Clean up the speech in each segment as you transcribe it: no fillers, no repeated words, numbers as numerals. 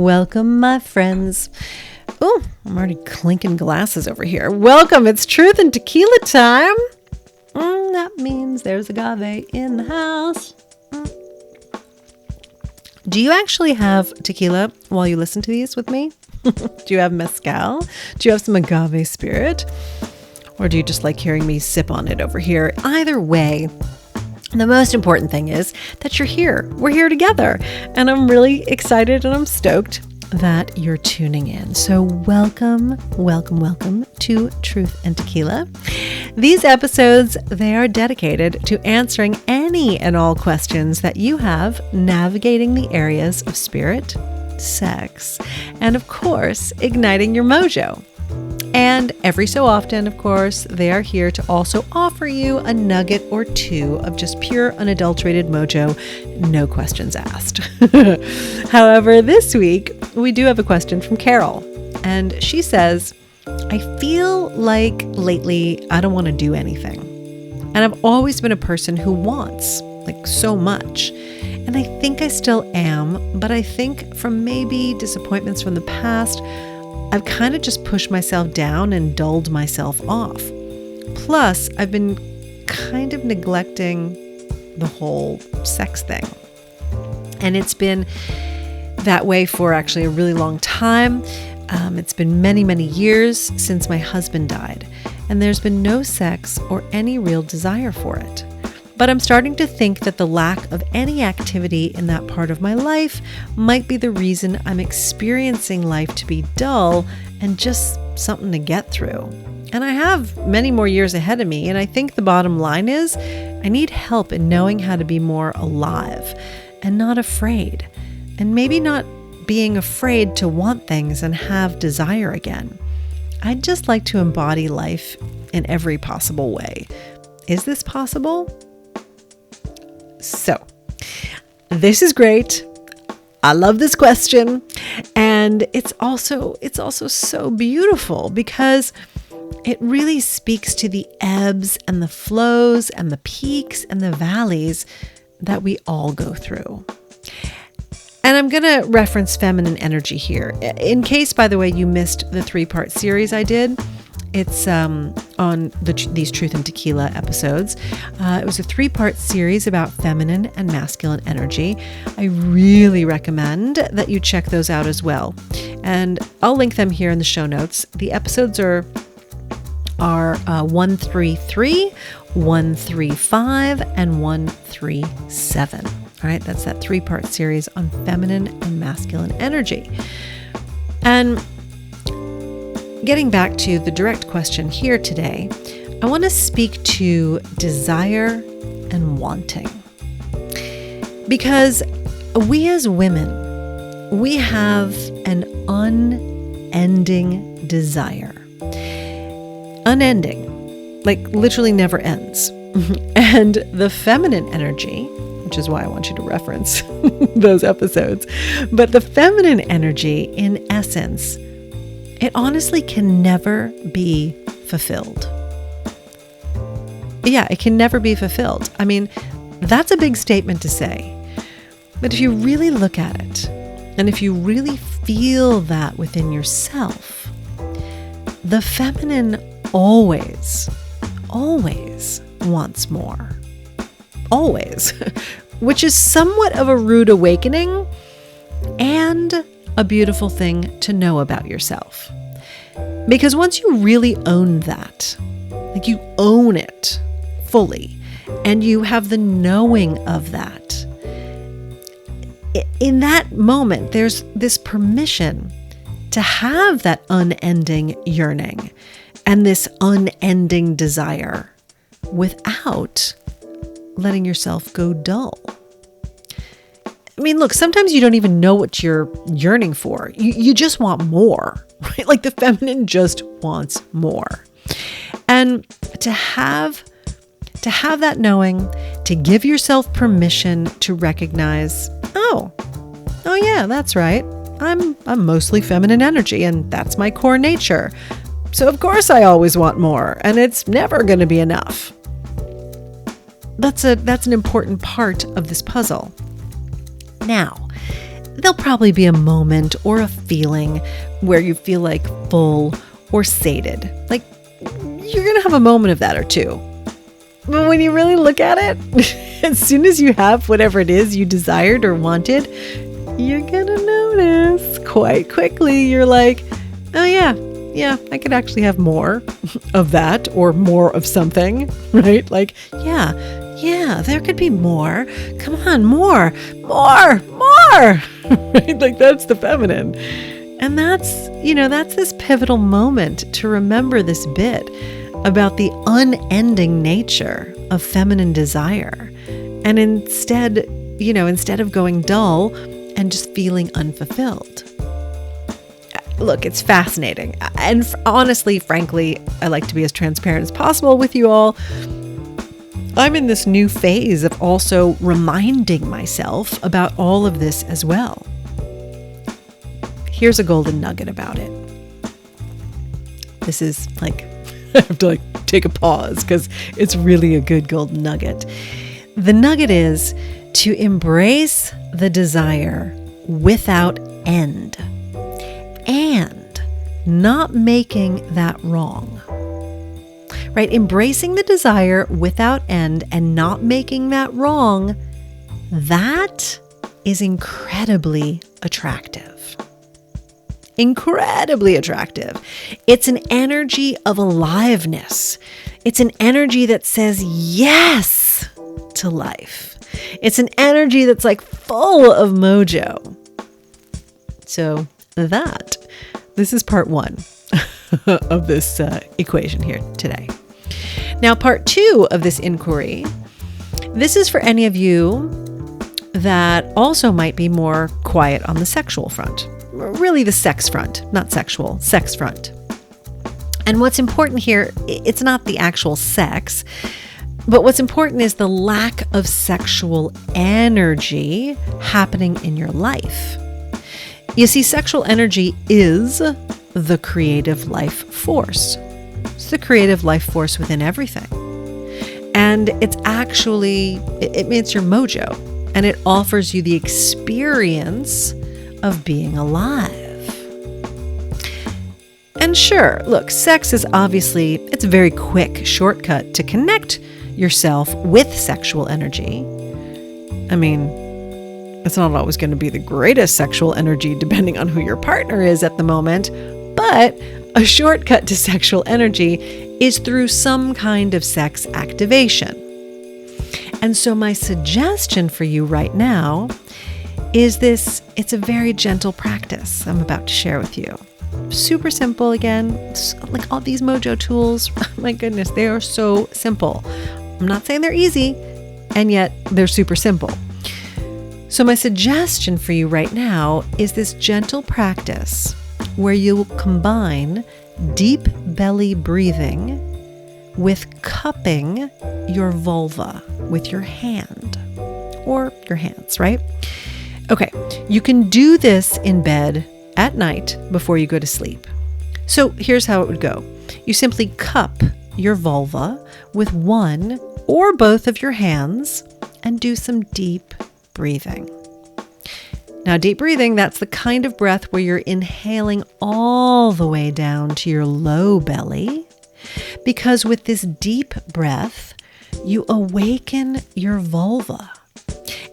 Welcome, my friends. Oh, I'm already clinking glasses over here. Welcome. It's Truth and Tequila time. That means there's agave in the house. Do you actually have tequila while you listen to these with me? Do you have mezcal? Do you have some agave spirit? Or do you just like hearing me sip on it over here? Either way, the most important thing is that you're here. We're here together. And I'm really excited and I'm stoked that you're tuning in. So welcome to Truth and Tequila. These episodes, they are dedicated to answering any and all questions that you have navigating the areas of spirit, sex, and of course, igniting your mojo. And every so often, of course, they are here to also offer you a nugget or two of just pure, unadulterated mojo, no questions asked. However, this week, we do have a question from Carol. And she says, I feel like lately I don't want to do anything. And I've always been a person who wants, like, so much. And I think I still am, but I think from maybe disappointments from the past, I've kind of just pushed myself down and dulled myself off. Plus, I've been kind of neglecting the whole sex thing. And it's been that way for actually a really long time. It's been many, many years since my husband died, and there's been no sex or any real desire for it. But I'm starting to think that the lack of any activity in that part of my life might be the reason I'm experiencing life to be dull and just something to get through. And I have many more years ahead of me, and I think the bottom line is I need help in knowing how to be more alive and not afraid, and maybe not being afraid to want things and have desire again. I'd just like to embody life in every possible way. Is this possible? So, this is great. I love this question. And it's also so beautiful because it really speaks to the ebbs and the flows and the peaks and the valleys that we all go through. And I'm going to reference feminine energy here. In case, by the way, you missed the 3-part series I did. It's on these Truth and Tequila episodes. It was a 3-part series about feminine and masculine energy. I really recommend that you check those out as well. And I'll link them here in the show notes. The episodes are 133, 135, and 137. All right, that's that 3-part series on feminine and masculine energy. And getting back to the direct question here today, I want to speak to desire and wanting. Because we as women, we have an unending desire. Unending, like literally never ends. And the feminine energy, which is why I want you to reference those episodes, but the feminine energy, in essence, it honestly can never be fulfilled. Yeah, it can never be fulfilled. I mean, that's a big statement to say. But if you really look at it, and if you really feel that within yourself, the feminine always wants more. Always. Which is somewhat of a rude awakening and a beautiful thing to know about yourself. Because once you really own that, like you own it fully, and you have the knowing of that, in that moment, there's this permission to have that unending yearning and this unending desire without letting yourself go dull. I mean, look, sometimes you don't even know what you're yearning for. You just want more, right? Like the feminine just wants more. And to have that knowing, to give yourself permission to recognize, oh yeah, that's right. I'm mostly feminine energy, and that's my core nature. So of course I always want more, and it's never going to be enough. That's an important part of this puzzle. Now, there'll probably be a moment or a feeling where you feel like full or sated. Like you're going to have a moment of that or two. But when you really look at it, as soon as you have whatever it is you desired or wanted, you're going to notice quite quickly. You're like, oh yeah, I could actually have more of that or more of something, right? Like, yeah, there could be more. Come on, more, right? Like that's the feminine. And that's this pivotal moment to remember this bit about the unending nature of feminine desire. And instead of going dull and just feeling unfulfilled. Look, it's fascinating. And honestly, frankly, I like to be as transparent as possible with you all. I'm in this new phase of also reminding myself about all of this as well. Here's a golden nugget about it. This is like, I have to take a pause because it's really a good golden nugget. The nugget is to embrace the desire without end and not making that wrong. Right? Embracing the desire without end and not making that wrong, that is incredibly attractive. Incredibly attractive. It's an energy of aliveness. It's an energy that says yes to life. It's an energy that's like full of mojo. So this is part one of this equation here today. Now, part two of this inquiry, this is for any of you that also might be more quiet on the sexual front. Really the sex front, not sexual, sex front. And what's important here, it's not the actual sex, but what's important is the lack of sexual energy happening in your life. You see, sexual energy is the creative life force. It's the creative life force within everything. And it's your mojo, and it offers you the experience of being alive. And sure, look, sex is it's a very quick shortcut to connect yourself with sexual energy. I mean, it's not always going to be the greatest sexual energy depending on who your partner is at the moment, but a shortcut to sexual energy is through some kind of sex activation. And so my suggestion for you right now is it's a very gentle practice I'm about to share with you. Super simple again, like all these mojo tools, my goodness, they are so simple. I'm not saying they're easy, and yet they're super simple. So my suggestion for you right now is this gentle practice where you'll combine deep belly breathing with cupping your vulva with your hand or your hands, right? Okay, you can do this in bed at night before you go to sleep. So here's how it would go. You simply cup your vulva with one or both of your hands and do some deep breathing. Now, deep breathing, that's the kind of breath where you're inhaling all the way down to your low belly, because with this deep breath, you awaken your vulva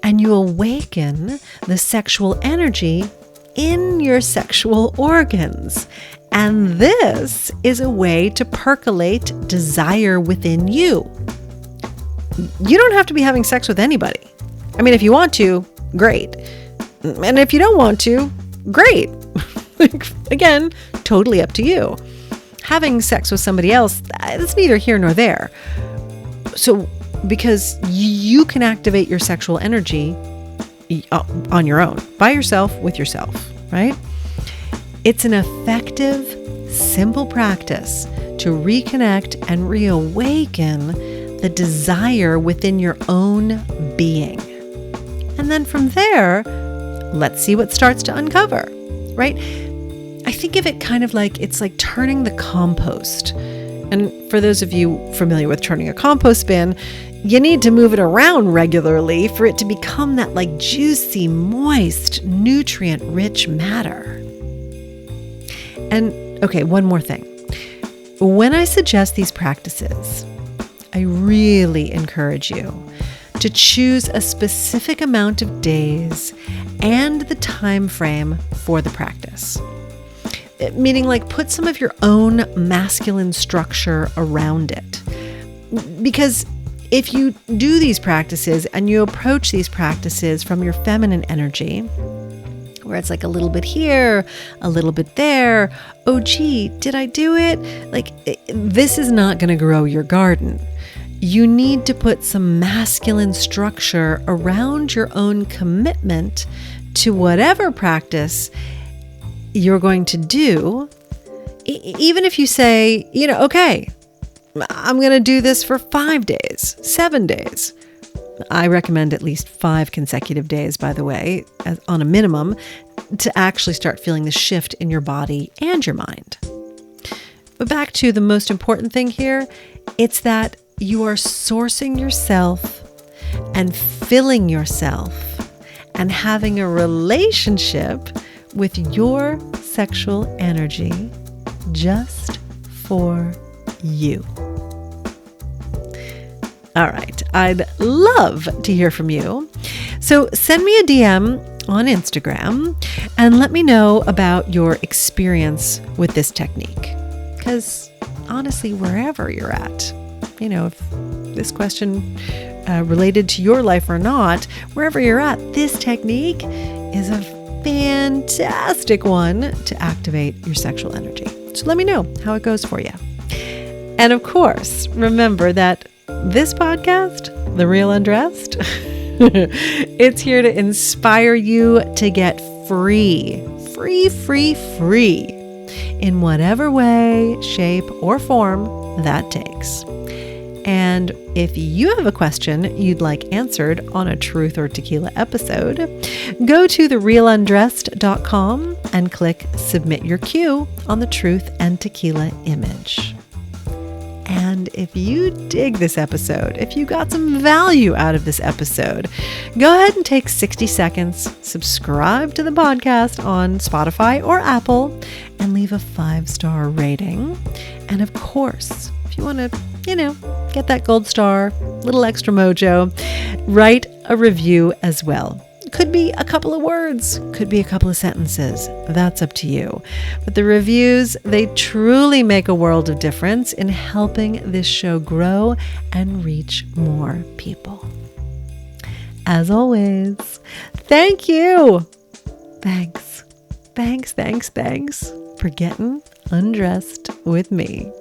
and you awaken the sexual energy in your sexual organs. And this is a way to percolate desire within you. You don't have to be having sex with anybody. I mean, if you want to, great. And if you don't want to, great. Again, totally up to you. Having sex with somebody else, it's neither here nor there. So, because you can activate your sexual energy on your own, by yourself, with yourself, right? It's an effective, simple practice to reconnect and reawaken the desire within your own being. And then from there, let's see what starts to uncover, right? I think of it kind of like it's like turning the compost And for those of you familiar with turning a compost bin, you need to move it around regularly for it to become that like juicy, moist, nutrient-rich matter. And okay, one more thing. When I suggest these practices, I really encourage you to choose a specific amount of days and the time frame for the practice. Meaning like put some of your own masculine structure around it. Because if you do these practices and you approach these practices from your feminine energy, where it's like a little bit here, a little bit there, oh gee, did I do it? Like, this is not going to grow your garden. You need to put some masculine structure around your own commitment to whatever practice you're going to do. Even if you say, okay, I'm going to do this for 5 days, 7 days. I recommend at least 5 consecutive days, by the way, on a minimum, to actually start feeling the shift in your body and your mind. But back to the most important thing here, it's that you are sourcing yourself and filling yourself and having a relationship with your sexual energy just for you. All right, I'd love to hear from you. So send me a DM on Instagram and let me know about your experience with this technique. Because honestly, wherever you're at, if this question related to your life or not, wherever you're at, this technique is a fantastic one to activate your sexual energy. So let me know how it goes for you. And of course, remember that this podcast, The Real Undressed, it's here to inspire you to get free in whatever way, shape, or form that takes. And if you have a question you'd like answered on a Truth or Tequila episode, go to therealundressed.com and click Submit Your Cue on the Truth and Tequila image. And if you dig this episode, if you got some value out of this episode, go ahead and take 60 seconds, subscribe to the podcast on Spotify or Apple, and leave a 5-star rating. And of course, if you want to, get that gold star, little extra mojo, write a review as well. Could be a couple of words, could be a couple of sentences. That's up to you. But the reviews, they truly make a world of difference in helping this show grow and reach more people. As always, thank you. Thanks for getting undressed with me.